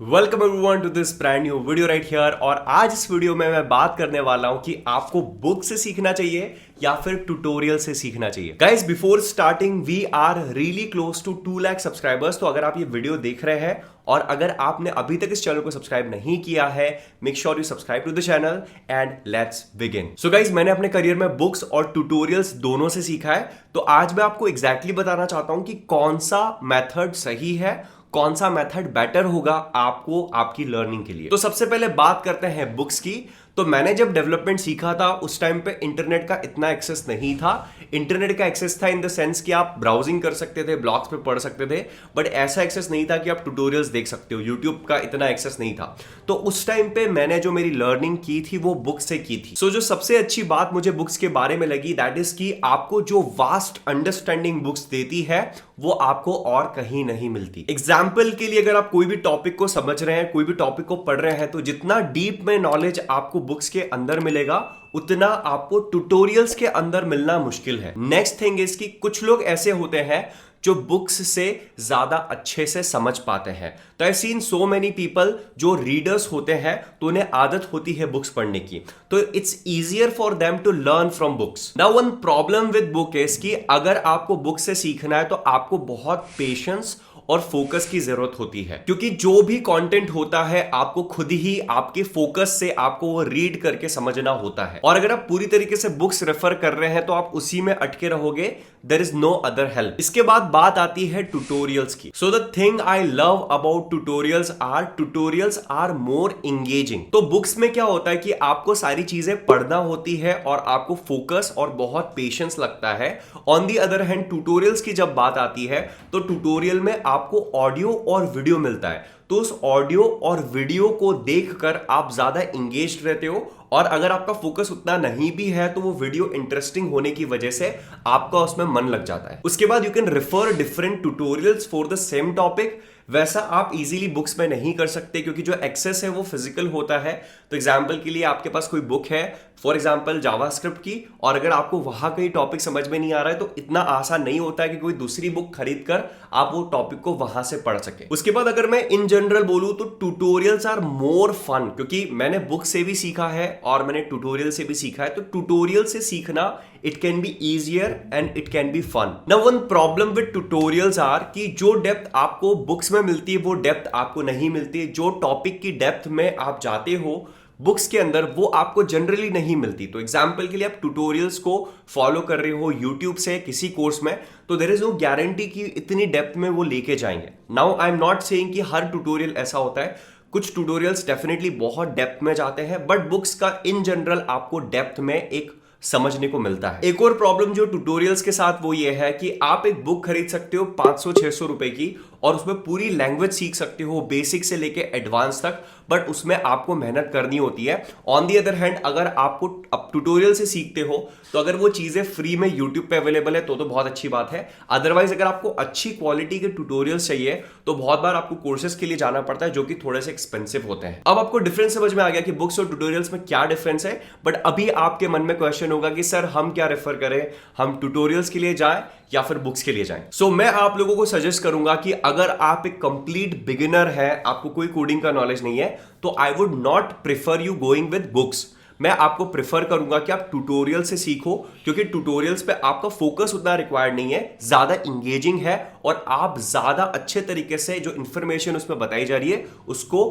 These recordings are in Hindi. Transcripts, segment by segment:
Welcome everyone to this brand new video right here. और आज इस वीडियो में मैं बात करने वाला हूं कि आपको बुक से सीखना चाहिए या फिर ट्यूटोरियल से सीखना चाहिए। Guys, before starting we are really close to 2 lakh subscribers. तो अगर आप ये वीडियो देख रहे हैं और अगर आपने अभी तक इस चैनल को सब्सक्राइब नहीं किया है, make sure you subscribe to the channel and let's begin. So guys, मैंने अपने करियर में बुक्स और ट्यूटोरियल्स दोनों से सीखा है। तो आज मैं आपको एग्जैक्टली बताना चाहता हूं कि कौन सा मेथड सही है, कौन सा मेथड बेटर होगा आपको आपकी लर्निंग के लिए। तो सबसे पहले बात करते हैं बुक्स की। तो मैंने जब डेवलपमेंट सीखा था उस टाइम पे इंटरनेट का इतना एक्सेस नहीं था। इंटरनेट का एक्सेस था इन द सेंस कि आप ब्राउजिंग कर सकते थे, ब्लॉग्स पे पढ़ सकते थे, बट ऐसा एक्सेस नहीं था कि आप ट्यूटोरियल्स देख सकते हो। यूट्यूब का इतना एक्सेस नहीं था। तो उस टाइम पे मैंने जो मेरी लर्निंग की थी वो बुक्स से की थी। सो जो सबसे अच्छी बात मुझे बुक्स के बारे में लगी दैट इज कि आपको जो वास्ट अंडरस्टैंडिंग बुक्स देती है वो आपको और कहीं नहीं मिलती। एग्जाम्पल के लिए, अगर आप कोई भी टॉपिक को समझ रहे हैं, कोई भी टॉपिक को पढ़ रहे हैं, तो जितना डीप में नॉलेज आपको बुक्स के अंदर मिलेगा उतना आपको ट्यूटोरियल्स के अंदर मिलना मुश्किल है। नेक्स्ट थिंग इज कि कुछ लोग ऐसे होते हैं जो बुक्स से ज्यादा अच्छे से समझ पाते हैं। तो I seen so many people जो रीडर्स होते हैं तो उन्हें आदत होती है बुक्स पढ़ने की, तो it's easier for them to learn from books. Now one problem with book is कि अगर आपको बुक से सीखना है तो आपको बहुत पेशेंस और फोकस की जरूरत होती है, क्योंकि जो भी कंटेंट होता है आपको खुद ही आपके फोकस से आपको वो रीड करके समझना होता है। और अगर आप पूरी तरीके से बुक्स रेफर कर रहे हैं तो आप उसी में अटके रहोगे, there is no other help. इसके बाद बात आती है ट्यूटोरियल्स की। So the thing I love about tutorials are more engaging. तो बुक्स में क्या होता है कि आपको सारी चीजें पढ़ना होती है और आपको फोकस और बहुत पेशेंस लगता है। On the other hand tutorials की जब बात आती है तो ट्यूटोरियल में आपको ऑडियो और वीडियो मिलता है, तो उस ऑडियो और वीडियो को देखकर आप ज्यादा एंगेज्ड रहते हो। और अगर आपका फोकस उतना नहीं भी है तो वो वीडियो इंटरेस्टिंग होने की वजह से आपका उसमें मन लग जाता है। उसके बाद you can refer different tutorials for the same topic. वैसा आप इजीली बुक्स में नहीं कर सकते क्योंकि जो एक्सेस है वो फिजिकल होता है। तो एग्जांपल के लिए आपके पास कोई बुक है, फॉर एग्जांपल जावास्क्रिप्ट की, और अगर आपको वहां कहीं टॉपिक समझ में नहीं आ रहा है तो इतना आसान नहीं होता है कि कोई दूसरी बुक खरीद कर आप वो टॉपिक को वहां से पढ़ सके। उसके बाद अगर मैं इन जनरल बोलूं तो ट्यूटोरियल्स आर मोर फन, क्योंकि मैंने बुक से भी सीखा है और मैंने ट्यूटोरियल से भी सीखा है। तो ट्यूटोरियल से सीखना it can be easier and it can be fun. Now one problem with tutorials are कि जो डेप्थ आपको बुक्स में मिलती है वो डेप्थ आपको नहीं मिलती। जो टॉपिक की डेप्थ में आप जाते हो बुक्स के अंदर वो आपको जनरली नहीं मिलती। तो एग्जाम्पल के लिए आप ट्यूटोरियल्स को फॉलो कर रहे हो यूट्यूब से किसी कोर्स में, तो देयर इज नो गारंटी कि इतनी डेप्थ में वो लेके जाएंगे। Now I am not saying कि हर ट्यूटोरियल ऐसा होता है, कुछ ट्यूटोरियल्स डेफिनेटली बहुत डेप्थ में जाते हैं, बट बुक्स का इन जनरल आपको डेप्थ में एक समझने को मिलता है। एक और प्रॉब्लम जो ट्यूटोरियल्स के साथ वो ये है कि आप एक बुक खरीद सकते हो 500-600 रुपए की और उसमें पूरी लैंग्वेज सीख सकते हो बेसिक से लेके एडवांस तक, बट उसमें आपको मेहनत करनी होती है। ऑन दी अदर हैंड अगर आपको अब ट्यूटोरियल से सीखते हो तो अगर वो चीजें फ्री में यूट्यूब पे अवेलेबल है तो बहुत अच्छी बात है। अदरवाइज अगर आपको अच्छी क्वालिटी के ट्यूटोरियल्स चाहिए तो बहुत बार आपको कोर्सेज के लिए जाना पड़ता है जो कि थोड़े से एक्सपेंसिव होते हैं। अब आपको डिफरेंस समझ में आ गया कि बुक्स और ट्यूटोरियल्स में क्या डिफरेंस है। बट अभी आपके मन में क्वेश्चन होगा कि सर हम क्या रेफर करें, हम ट्यूटोरियल्स के लिए जाएं या फिर बुक्स के लिए जाएं। सो मैं आप लोगों को सजेस्ट करूंगा कि अगर आप एक कंप्लीट बिगिनर है, आपको कोई कोडिंग का नॉलेज नहीं है, तो I would not prefer you going with books. मैं आपको प्रेफर करूंगा कि आप ट्यूटोरियल से सीखो, क्योंकि ट्यूटोरियल्स पे आपका फोकस उतना रिक्वायर्ड नहीं है, ज्यादा इंगेजिंग है और आप ज्यादा अच्छे तरीके से जो इंफॉर्मेशन उसमें बताई जा रही है उसको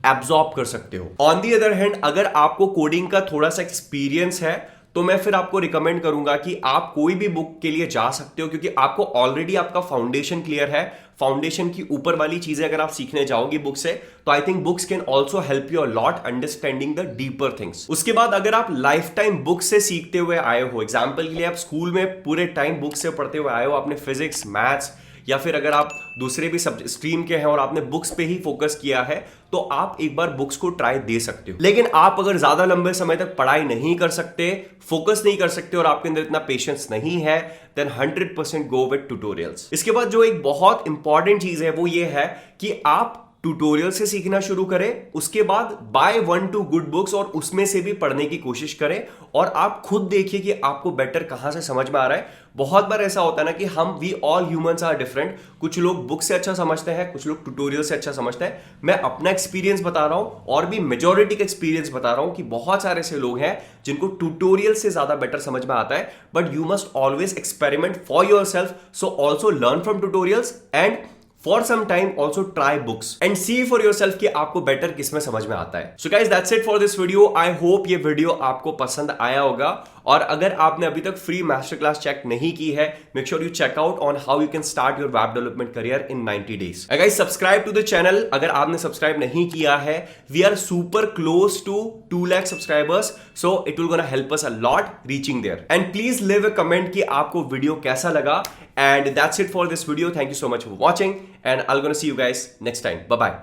एब्जॉर्ब कर सकते हो। ऑन दी अदर हैंड अगर आपको कोडिंग का थोड़ा सा एक्सपीरियंस है तो मैं फिर आपको रिकमेंड करूंगा कि आप कोई भी बुक के लिए जा सकते हो, क्योंकि आपको ऑलरेडी आपका फाउंडेशन क्लियर है। फाउंडेशन की ऊपर वाली चीजें अगर आप सीखने जाओगे बुक से तो I think books can also help you a lot understanding the deeper things. उसके बाद अगर आप लाइफ टाइम बुक से सीखते हुए आए हो, एग्जाम्पल के लिए आप स्कूल में पूरे टाइम बुक से पढ़ते हुए आए हो, आपने फिजिक्स, मैथ्स, या फिर अगर आप दूसरे भी सब स्ट्रीम के हैं और आपने बुक्स पे ही फोकस किया है, तो आप एक बार बुक्स को ट्राई दे सकते हो। लेकिन आप अगर ज्यादा लंबे समय तक पढ़ाई नहीं कर सकते, फोकस नहीं कर सकते और आपके अंदर इतना पेशेंस नहीं है, देन 100% गो विद ट्यूटोरियल्स। इसके बाद जो एक बहुत इंपॉर्टेंट चीज है वो ये है कि आप ट्यूटोरियल से सीखना शुरू करें, उसके बाद बाय 1-2 गुड बुक्स और उसमें से भी पढ़ने की कोशिश करें और आप खुद देखिए कि आपको बेटर कहां से समझ में आ रहा है। बहुत बार ऐसा होता है ना कि we all humans are different. कुछ लोग बुक से अच्छा समझते हैं, कुछ लोग ट्यूटोरियल से अच्छा समझते हैं। मैं अपना एक्सपीरियंस बता रहा हूं और भी मेजॉरिटी का एक्सपीरियंस बता रहा हूं कि बहुत सारे ऐसे लोग हैं जिनको ट्यूटोरियल से ज्यादा बेटर समझ में आता है। But you must always experiment for your self, so also learn from tutorials and for some time also try books and see for yourself कि आपको बेटर किस में समझ में आता है। So guys, that's it for this video. I hope ये वीडियो आपको पसंद आया होगा और अगर आपने अभी तक फ्री मास्टर क्लास चेक नहीं की है, make sure you check out on how you can start your web development career in 90 days. Guys, subscribe to the channel अगर आपने सब्सक्राइब नहीं किया है। We are super close to 2 lakh subscribers, so it will gonna help us a lot reaching there. And please leave a comment कि आपको वीडियो कैसा लगा। And that's it for this video. Thank you so much for watching and I'm gonna see you guys next time. Bye bye.